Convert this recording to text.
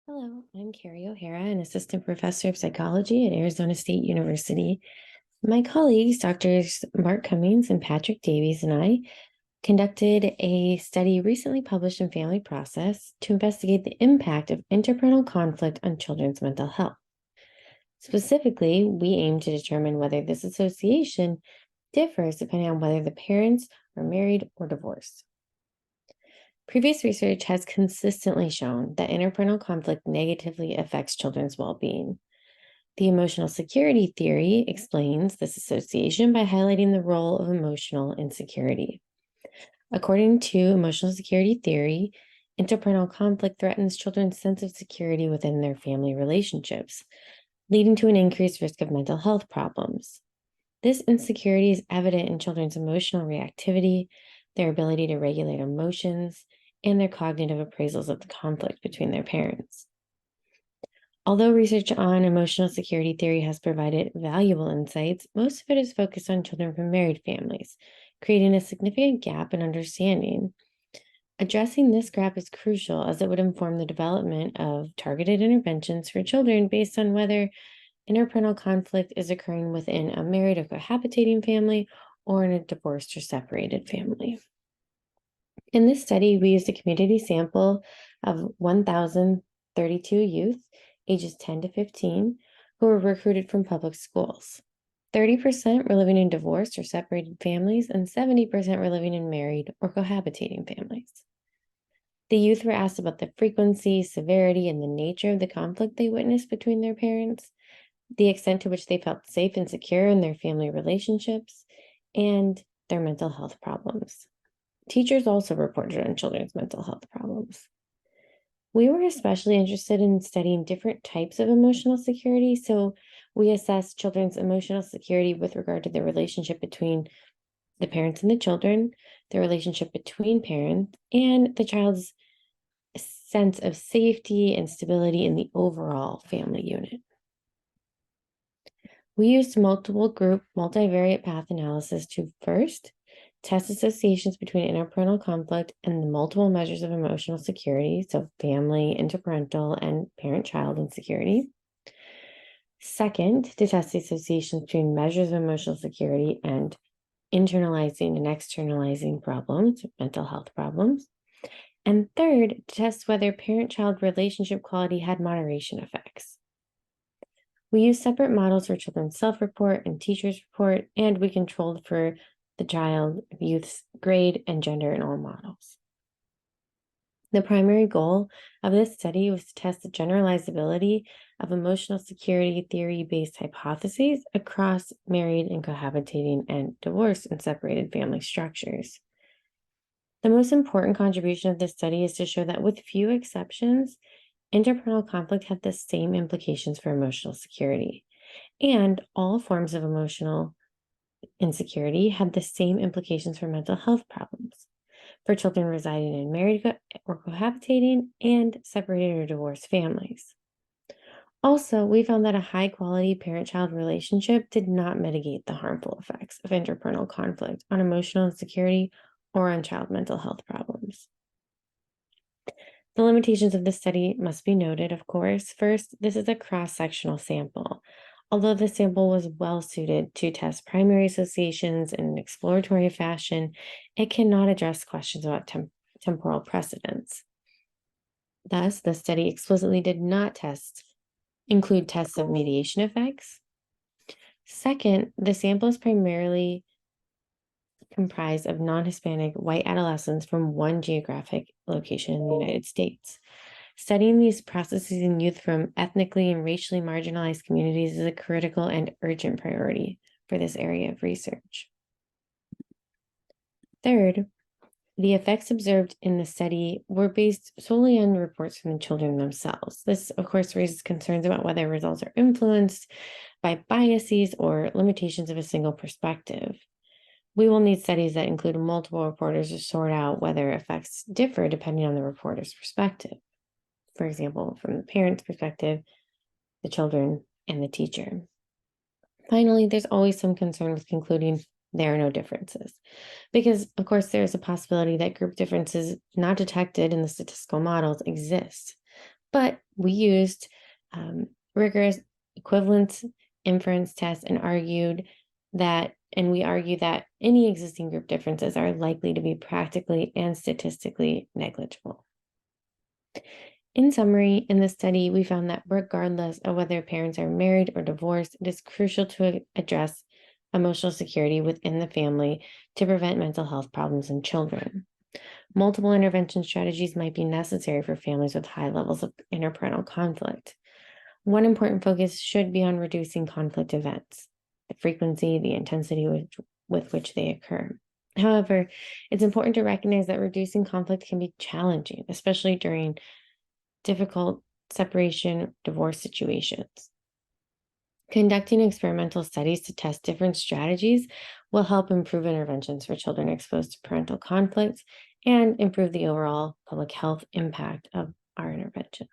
Hello, I'm Karey O'Hara, an assistant professor of psychology at Arizona State University. My colleagues, Doctors Mark Cummings and Patrick Davies, and I conducted a study recently published in Family Process to investigate the impact of interparental conflict on children's mental health. Specifically, we aim to determine whether this association differs depending on whether the parents are married or divorced. Previous research has consistently shown that interparental conflict negatively affects children's well-being. The emotional security theory explains this association by highlighting the role of emotional insecurity. According to emotional security theory, interparental conflict threatens children's sense of security within their family relationships, leading to an increased risk of mental health problems. This insecurity is evident in children's emotional reactivity, their ability to regulate emotions, and their cognitive appraisals of the conflict between their parents. Although research on emotional security theory has provided valuable insights, most of it is focused on children from married families, creating a significant gap in understanding. Addressing this gap is crucial as it would inform the development of targeted interventions for children based on whether interparental conflict is occurring within a married or cohabitating family or in a divorced or separated family. In this study, we used a community sample of 1,032 youth, ages 10 to 15, who were recruited from public schools. 30% were living in divorced or separated families, and 70% were living in married or cohabitating families. The youth were asked about the frequency, severity, and the nature of the conflict they witnessed between their parents, the extent to which they felt safe and secure in their family relationships, and their mental health problems. Teachers also reported on children's mental health problems. We were especially interested in studying different types of emotional security, so we assessed children's emotional security with regard to the relationship between the parents and the children, the relationship between parents, and the child's sense of safety and stability in the overall family unit. We used multiple group multivariate path analysis to first test associations between interparental conflict and the multiple measures of emotional security, so family, interparental, and parent-child insecurity. Second, to test the associations between measures of emotional security and internalizing and externalizing problems, mental health problems. And third, to test whether parent-child relationship quality had moderation effects. We used separate models for children's self-report and teachers' report, and we controlled for the child, youth's grade, and gender in all models. The primary goal of this study was to test the generalizability of emotional security theory-based hypotheses across married and cohabitating and divorced and separated family structures. The most important contribution of this study is to show that with few exceptions, interparental conflict had the same implications for emotional security, and all forms of emotional insecurity had the same implications for mental health problems for children residing in married or cohabitating and separated or divorced families. Also, we found that a high-quality parent-child relationship did not mitigate the harmful effects of interparental conflict on emotional insecurity or on child mental health problems. The limitations of this study must be noted, of course. First, this is a cross-sectional sample. Although the sample was well suited to test primary associations in an exploratory fashion, it cannot address questions about temporal precedence. Thus, the study explicitly did not include tests of mediation effects. Second, the sample is primarily comprised of non-Hispanic white adolescents from one geographic location in the United States. Studying these processes in youth from ethnically and racially marginalized communities is a critical and urgent priority for this area of research. Third, the effects observed in the study were based solely on reports from the children themselves. This, of course, raises concerns about whether results are influenced by biases or limitations of a single perspective. We will need studies that include multiple reporters to sort out whether effects differ depending on the reporter's perspective. For example, from the parent's perspective, the children, and the teacher. Finally, there's always some concern with concluding there are no differences, because, of course, there is a possibility that group differences not detected in the statistical models exist. But we used rigorous equivalence inference tests and we argue that any existing group differences are likely to be practically and statistically negligible. In summary, in this study, we found that regardless of whether parents are married or divorced, it is crucial to address emotional security within the family to prevent mental health problems in children. Multiple intervention strategies might be necessary for families with high levels of interparental conflict. One important focus should be on reducing conflict events, the frequency, the intensity with which they occur. However, it's important to recognize that reducing conflict can be challenging, especially during difficult separation, divorce situations. Conducting experimental studies to test different strategies will help improve interventions for children exposed to parental conflict and improve the overall public health impact of our interventions.